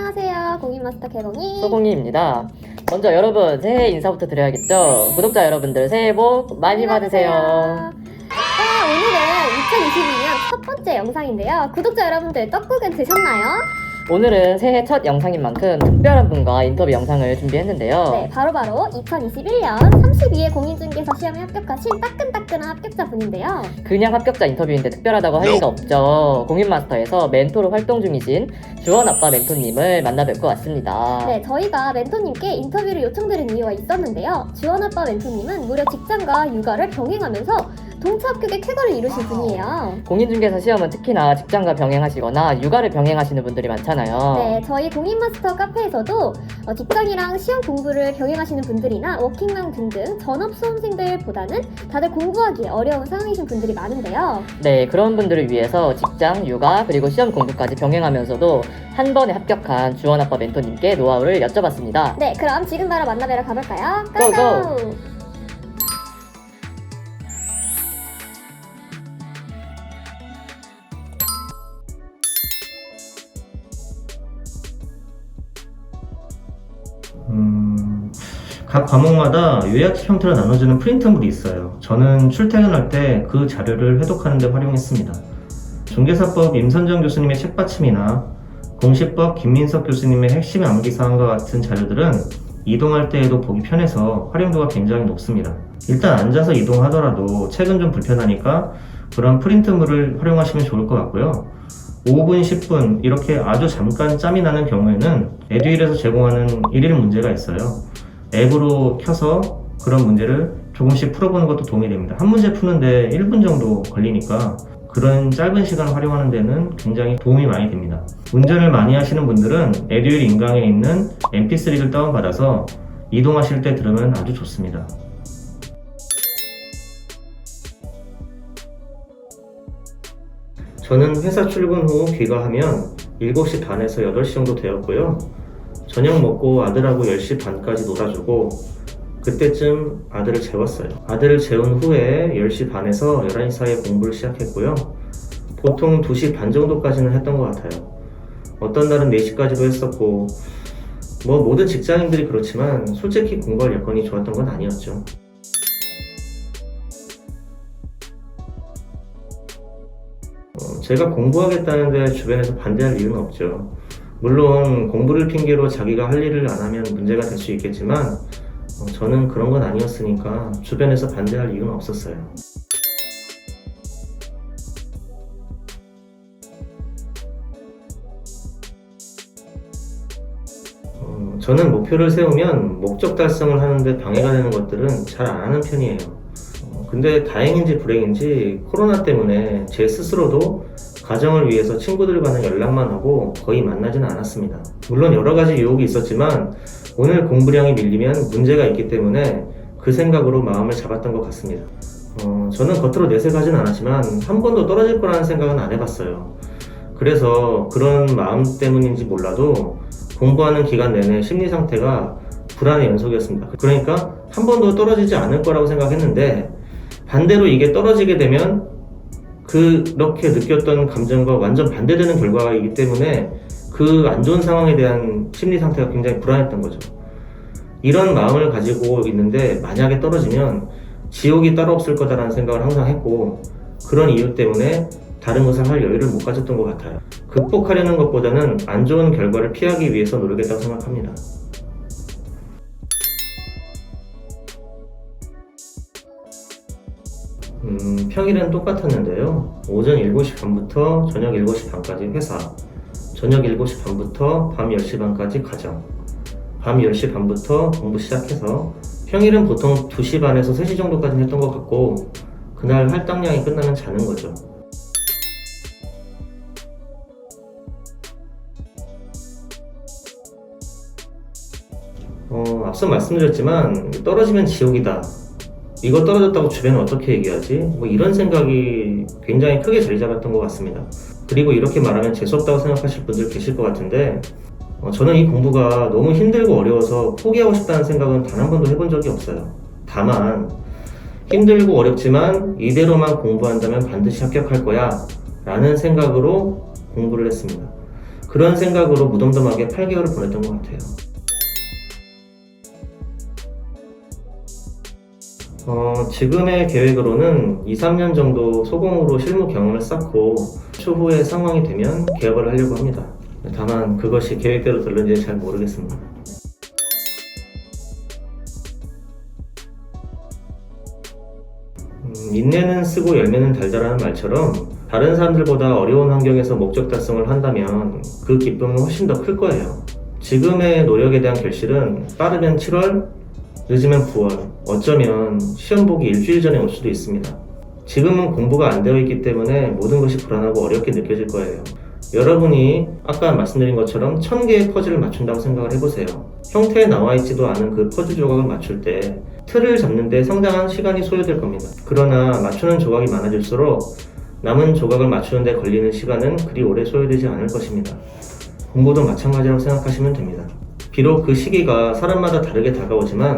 안녕하세요. 공인마스터 개공이 소공이입니다. 먼저 여러분 새해 인사부터 드려야겠죠? 구독자 여러분들 새해 복 많이 받으세요. 오늘은 2022년 첫 번째 영상인데요. 구독자 여러분들 떡국은 드셨나요? 오늘은 새해 첫 영상인 만큼 특별한 분과 인터뷰 영상을 준비했는데요. 네, 바로 2021년 32회 공인중개사 시험에 합격하신 따끈따끈한 합격자분인데요. 그냥 합격자 인터뷰인데 특별하다고 할 리가 없죠. 공인마스터에서 멘토로 활동 중이신 주원아빠 멘토님을 만나 뵙고 왔습니다. 네, 저희가 멘토님께 인터뷰를 요청드린 이유가 있었는데요. 주원아빠 멘토님은 무려 직장과 육아를 병행하면서 동차 합격의 쾌거를 이루신 분이에요. 공인중개사 시험은 특히나 직장과 병행하시거나 육아를 병행하시는 분들이 많잖아요. 네, 저희 공인마스터 카페에서도 직장이랑 시험 공부를 병행하시는 분들이나 워킹맘 등등 전업 수험생들보다는 다들 공부하기에 어려운 상황이신 분들이 많은데요. 네, 그런 분들을 위해서 직장, 육아, 그리고 시험 공부까지 병행하면서도 한 번에 합격한 주원아빠 멘토님께 노하우를 여쭤봤습니다. 네, 그럼 지금 바로 만나뵈러 가볼까요? 고고! 고고! 각 과목마다 요약 형태로 나눠주는 프린트물이 있어요. 저는 출퇴근할 때 그 자료를 회독하는 데 활용했습니다. 중개사법 임선정 교수님의 책받침이나 공시법 김민석 교수님의 핵심 암기사항과 같은 자료들은 이동할 때에도 보기 편해서 활용도가 굉장히 높습니다. 일단 앉아서 이동하더라도 책은 좀 불편하니까 그런 프린트물을 활용하시면 좋을 것 같고요. 5분, 10분 이렇게 아주 잠깐 짬이 나는 경우에는 에듀윌에서 제공하는 일일 문제가 있어요. 앱으로 켜서 그런 문제를 조금씩 풀어보는 것도 도움이 됩니다. 한 문제 푸는데 1분 정도 걸리니까 그런 짧은 시간을 활용하는 데는 굉장히 도움이 많이 됩니다. 운전을 많이 하시는 분들은 에듀윌 인강에 있는 mp3를 다운받아서 이동하실 때 들으면 아주 좋습니다. 저는 회사 출근 후 귀가하면 7시 반에서 8시 정도 되었고요. 저녁 먹고 아들하고 10시 반까지 놀아주고 그때쯤 아들을 재웠어요. 아들을 재운 후에 10시 반에서 11시 사이에 공부를 시작했고요. 보통 2시 반 정도까지는 했던 것 같아요. 어떤 날은 4시까지도 했었고 모든 직장인들이 그렇지만 솔직히 공부할 여건이 좋았던 건 아니었죠. 제가 공부하겠다는데 주변에서 반대할 이유는 없죠. 물론 공부를 핑계로 자기가 할 일을 안 하면 문제가 될 수 있겠지만 저는 그런 건 아니었으니까 주변에서 반대할 이유는 없었어요. 저는 목표를 세우면 목적 달성을 하는데 방해가 되는 것들은 잘 안 하는 편이에요. 근데 다행인지 불행인지 코로나 때문에 제 스스로도 가정을 위해서 친구들과는 연락만 하고 거의 만나지는 않았습니다. 물론 여러 가지 유혹이 있었지만 오늘 공부량이 밀리면 문제가 있기 때문에 그 생각으로 마음을 잡았던 것 같습니다. 저는 겉으로 내색하진 않았지만 한 번도 떨어질 거라는 생각은 안 해봤어요. 그래서 그런 마음 때문인지 몰라도 공부하는 기간 내내 심리 상태가 불안의 연속이었습니다. 그러니까 한 번도 떨어지지 않을 거라고 생각했는데 반대로 이게 떨어지게 되면 그렇게 느꼈던 감정과 완전 반대되는 결과이기 때문에 그 안 좋은 상황에 대한 심리 상태가 굉장히 불안했던 거죠. 이런 마음을 가지고 있는데 만약에 떨어지면 지옥이 따로 없을 거다라는 생각을 항상 했고 그런 이유 때문에 다른 것을 할 여유를 못 가졌던 것 같아요. 극복하려는 것보다는 안 좋은 결과를 피하기 위해서 노력했다고 생각합니다. 평일은 똑같았는데요. 오전 7시 반부터 저녁 7시 반까지 회사, 저녁 7시 반부터 밤 10시 반까지 가정, 밤 10시 반부터 공부 시작해서 평일은 보통 2시 반에서 3시 정도까지 했던 것 같고 그날 할당량이 끝나면 자는 거죠. 앞서 말씀드렸지만 떨어지면 지옥이다. 이거 떨어졌다고 주변에 어떻게 얘기하지? 이런 생각이 굉장히 크게 자리 잡았던 것 같습니다. 그리고 이렇게 말하면 재수없다고 생각하실 분들 계실 것 같은데 저는 이 공부가 너무 힘들고 어려워서 포기하고 싶다는 생각은 단 한 번도 해본 적이 없어요. 다만 힘들고 어렵지만 이대로만 공부한다면 반드시 합격할 거야 라는 생각으로 공부를 했습니다. 그런 생각으로 무덤덤하게 8개월을 보냈던 것 같아요. 지금의 계획으로는 2, 3년 정도 소공으로 실무 경험을 쌓고 추후에 상황이 되면 개업을 하려고 합니다. 다만 그것이 계획대로 될는지 잘 모르겠습니다. 인내는 쓰고 열매는 달다라는 말처럼 다른 사람들보다 어려운 환경에서 목적 달성을 한다면 그 기쁨은 훨씬 더 클 거예요. 지금의 노력에 대한 결실은 빠르면 7월, 늦으면 9월, 어쩌면 시험 보기 일주일 전에 올 수도 있습니다. 지금은 공부가 안 되어 있기 때문에 모든 것이 불안하고 어렵게 느껴질 거예요. 여러분이 아까 말씀드린 것처럼 1000개의 퍼즐을 맞춘다고 생각을 해보세요. 형태에 나와 있지도 않은 그 퍼즐 조각을 맞출 때 틀을 잡는데 상당한 시간이 소요될 겁니다. 그러나 맞추는 조각이 많아질수록 남은 조각을 맞추는데 걸리는 시간은 그리 오래 소요되지 않을 것입니다. 공부도 마찬가지라고 생각하시면 됩니다. 비록 그 시기가 사람마다 다르게 다가오지만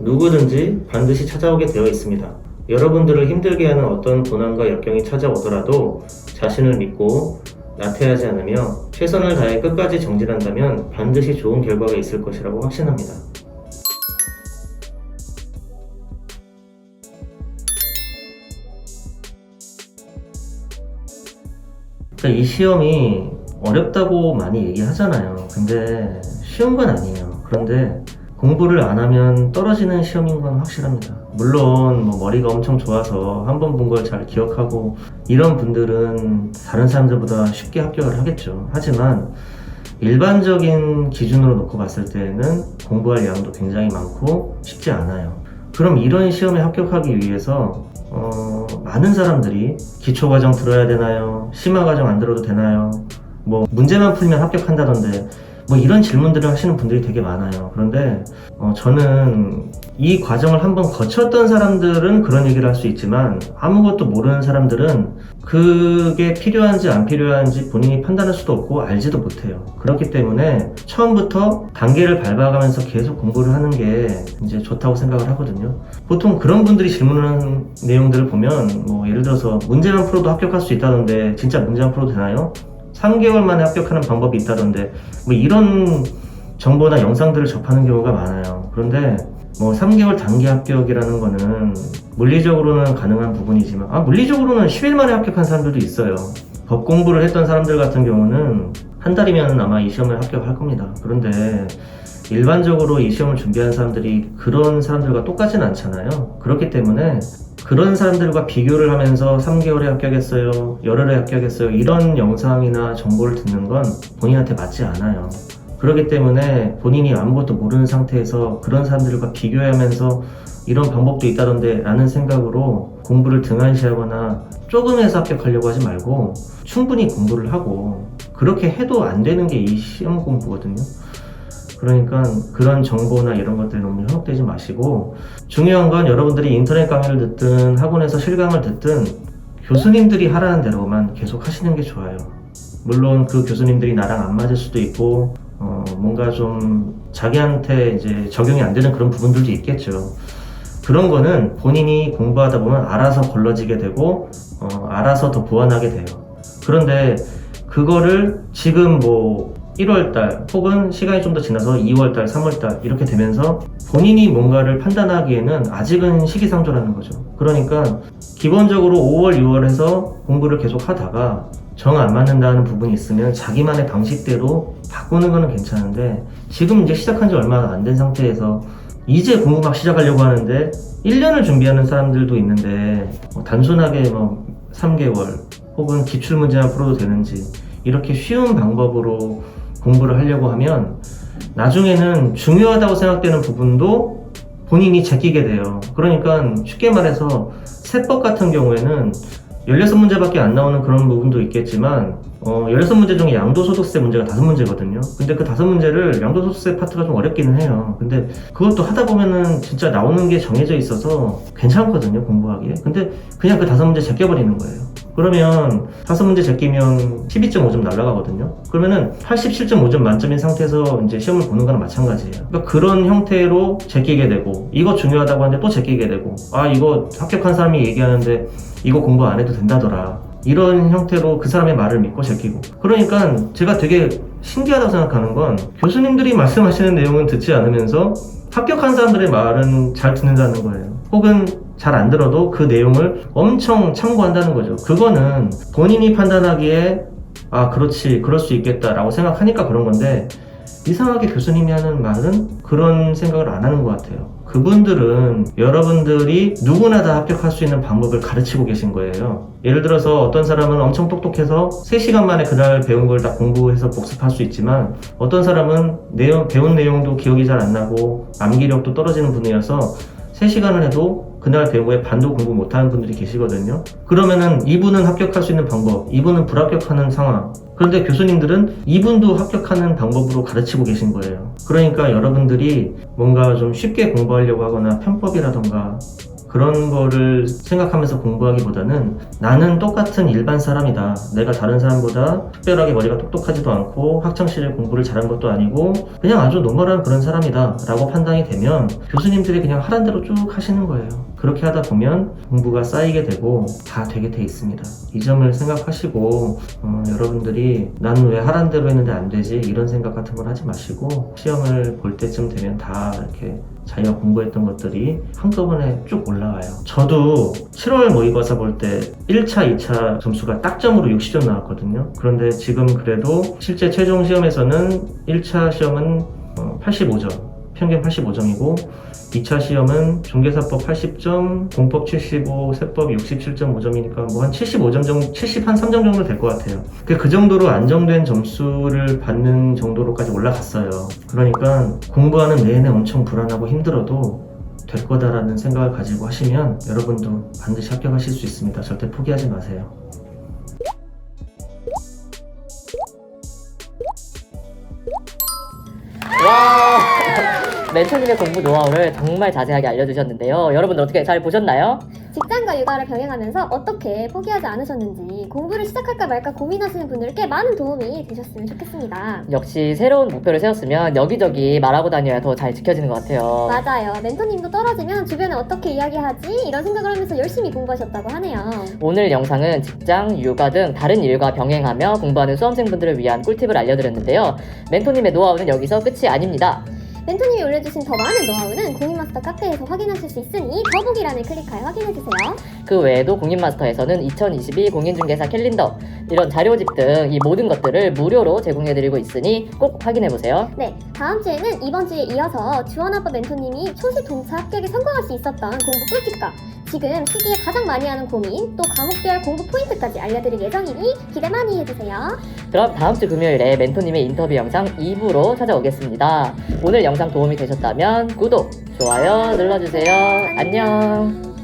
누구든지 반드시 찾아오게 되어 있습니다. 여러분들을 힘들게 하는 어떤 고난과 역경이 찾아오더라도 자신을 믿고 나태하지 않으며 최선을 다해 끝까지 정진한다면 반드시 좋은 결과가 있을 것이라고 확신합니다. 이 시험이 어렵다고 많이 얘기하잖아요. 근데 쉬운 건 아니에요. 그런데 공부를 안 하면 떨어지는 시험인 건 확실합니다. 물론 머리가 엄청 좋아서 한 번 본 걸 잘 기억하고 이런 분들은 다른 사람들보다 쉽게 합격을 하겠죠. 하지만 일반적인 기준으로 놓고 봤을 때는 공부할 양도 굉장히 많고 쉽지 않아요. 그럼 이런 시험에 합격하기 위해서 많은 사람들이 기초과정 들어야 되나요? 심화과정 안 들어도 되나요? 문제만 풀면 합격한다던데 이런 질문들을 하시는 분들이 되게 많아요. 그런데 저는 이 과정을 한번 거쳤던 사람들은 그런 얘기를 할 수 있지만 아무것도 모르는 사람들은 그게 필요한지 안 필요한지 본인이 판단할 수도 없고 알지도 못해요. 그렇기 때문에 처음부터 단계를 밟아가면서 계속 공부를 하는 게 이제 좋다고 생각을 하거든요. 보통 그런 분들이 질문하는 내용들을 보면 예를 들어서 문제만 풀어도 합격할 수 있다던데 진짜 문제만 풀어도 되나요? 3개월 만에 합격하는 방법이 있다던데 이런 정보나 영상들을 접하는 경우가 많아요. 그런데 3개월 단기 합격이라는 거는 물리적으로는 가능한 부분이지만 물리적으로는 10일 만에 합격한 사람들도 있어요. 법 공부를 했던 사람들 같은 경우는 한 달이면 아마 이 시험을 합격할 겁니다. 그런데 일반적으로 이 시험을 준비한 사람들이 그런 사람들과 똑같지는 않잖아요. 그렇기 때문에 그런 사람들과 비교를 하면서 3개월에 합격했어요, 열흘에 합격했어요 이런 영상이나 정보를 듣는 건 본인한테 맞지 않아요. 그렇기 때문에 본인이 아무것도 모르는 상태에서 그런 사람들과 비교하면서 이런 방법도 있다던데 라는 생각으로 공부를 등한시하거나 조금 해서 합격하려고 하지 말고 충분히 공부를 하고 그렇게 해도 안 되는 게 이 시험 공부거든요. 그러니까 그런 정보나 이런 것들이 너무 현혹되지 마시고 중요한 건 여러분들이 인터넷 강의를 듣든 학원에서 실강을 듣든 교수님들이 하라는 대로만 계속 하시는 게 좋아요. 물론 그 교수님들이 나랑 안 맞을 수도 있고 뭔가 좀 자기한테 이제 적용이 안 되는 그런 부분들도 있겠죠. 그런 거는 본인이 공부하다 보면 알아서 걸러지게 되고 알아서 더 보완하게 돼요. 그런데 그거를 지금 1월달 혹은 시간이 좀 더 지나서 2월달, 3월달 이렇게 되면서 본인이 뭔가를 판단하기에는 아직은 시기상조라는 거죠. 그러니까 기본적으로 5월, 6월에서 공부를 계속 하다가 정 안 맞는다는 부분이 있으면 자기만의 방식대로 바꾸는 거는 괜찮은데 지금 이제 시작한 지 얼마 안 된 상태에서 이제 공부 막 시작하려고 하는데 1년을 준비하는 사람들도 있는데 단순하게 3개월 혹은 기출문제만 풀어도 되는지 이렇게 쉬운 방법으로 공부를 하려고 하면 나중에는 중요하다고 생각되는 부분도 본인이 제끼게 돼요. 그러니까 쉽게 말해서 세법 같은 경우에는 16문제밖에 안 나오는 그런 부분도 있겠지만 16문제 중에 양도소득세 문제가 5문제거든요. 근데 그 5문제를 양도소득세 파트가 좀 어렵기는 해요. 근데 그것도 하다 보면은 진짜 나오는 게 정해져 있어서 괜찮거든요, 공부하기에. 근데 그냥 그 5문제 제껴버리는 거예요. 그러면 5문제 제끼면 12.5점 날아가거든요. 그러면은 87.5점 만점인 상태에서 이제 시험을 보는 거랑 마찬가지예요. 그러니까 그런 형태로 제끼게 되고 이거 중요하다고 하는데 또 제끼게 되고 이거 합격한 사람이 얘기하는데 이거 공부 안 해도 된다더라. 이런 형태로 그 사람의 말을 믿고 제끼고. 그러니까 제가 되게 신기하다고 생각하는 건 교수님들이 말씀하시는 내용은 듣지 않으면서 합격한 사람들의 말은 잘 듣는다는 거예요. 혹은 잘 안 들어도 그 내용을 엄청 참고한다는 거죠. 그거는 본인이 판단하기에 아 그렇지 그럴 수 있겠다라고 생각하니까 그런 건데 이상하게 교수님이 하는 말은 그런 생각을 안 하는 것 같아요. 그분들은 여러분들이 누구나 다 합격할 수 있는 방법을 가르치고 계신 거예요. 예를 들어서 어떤 사람은 엄청 똑똑해서 3시간 만에 그날 배운 걸 다 공부해서 복습할 수 있지만 어떤 사람은 배운 내용도 기억이 잘 안 나고 암기력도 떨어지는 분이어서 3시간을 해도 그날 배운 거에 반도 공부 못하는 분들이 계시거든요. 그러면은 이분은 합격할 수 있는 방법, 이분은 불합격하는 상황. 그런데 교수님들은 이분도 합격하는 방법으로 가르치고 계신 거예요. 그러니까 여러분들이 뭔가 좀 쉽게 공부하려고 하거나 편법이라던가 그런 거를 생각하면서 공부하기보다는 나는 똑같은 일반 사람이다. 내가 다른 사람보다 특별하게 머리가 똑똑하지도 않고 학창시절에 공부를 잘한 것도 아니고 그냥 아주 노멀한 그런 사람이다 라고 판단이 되면 교수님들이 그냥 하란 대로 쭉 하시는 거예요. 그렇게 하다 보면 공부가 쌓이게 되고 다 되게 돼 있습니다. 이 점을 생각하시고 여러분들이 나는 왜 하란 대로 했는데 안 되지 이런 생각 같은 걸 하지 마시고 시험을 볼 때쯤 되면 다 이렇게 자기가 공부했던 것들이 한꺼번에 쭉 올라와요. 저도 7월 모의고사 볼 때 1차, 2차 점수가 딱점으로 60점 나왔거든요. 그런데 지금 그래도 실제 최종 시험에서는 1차 시험은 85점, 평균 85점이고 2차 시험은 중개사법 80점, 공법 75, 세법 67.5점이니까 뭐 한 75점 정도, 73점 정도 될 것 같아요. 그 정도로 안정된 점수를 받는 정도로까지 올라갔어요. 그러니까 공부하는 내내 엄청 불안하고 힘들어도 될 거다라는 생각을 가지고 하시면 여러분도 반드시 합격하실 수 있습니다. 절대 포기하지 마세요. 와! 멘토님의 공부 노하우를 정말 자세하게 알려주셨는데요. 여러분들 어떻게 잘 보셨나요? 직장과 육아를 병행하면서 어떻게 포기하지 않으셨는지 공부를 시작할까 말까 고민하시는 분들께 많은 도움이 되셨으면 좋겠습니다. 역시 새로운 목표를 세웠으면 여기저기 말하고 다녀야 더 잘 지켜지는 것 같아요. 맞아요. 멘토님도 떨어지면 주변에 어떻게 이야기하지? 이런 생각을 하면서 열심히 공부하셨다고 하네요. 오늘 영상은 직장, 육아 등 다른 일과 병행하며 공부하는 수험생분들을 위한 꿀팁을 알려드렸는데요. 멘토님의 노하우는 여기서 끝이 아닙니다. 멘토님이 올려주신 더 많은 노하우는 공인마스터 카페에서 확인하실 수 있으니 더보기란을 클릭하여 확인해주세요. 그 외에도 공인마스터에서는 2022 공인중개사 캘린더, 이런 자료집 등 이 모든 것들을 무료로 제공해드리고 있으니 꼭 확인해보세요. 네, 다음 주에는 이번 주에 이어서 주원아빠 멘토님이 초시 동차 합격에 성공할 수 있었던 공부 꿀팁과 지금 시기에 가장 많이 하는 고민, 또 과목별 공부 포인트까지 알려드릴 예정이니 기대 많이 해주세요. 그럼 다음 주 금요일에 멘토님의 인터뷰 영상 2부로 찾아오겠습니다. 오늘 영상 도움이 되셨다면 구독, 좋아요 눌러주세요. 안녕.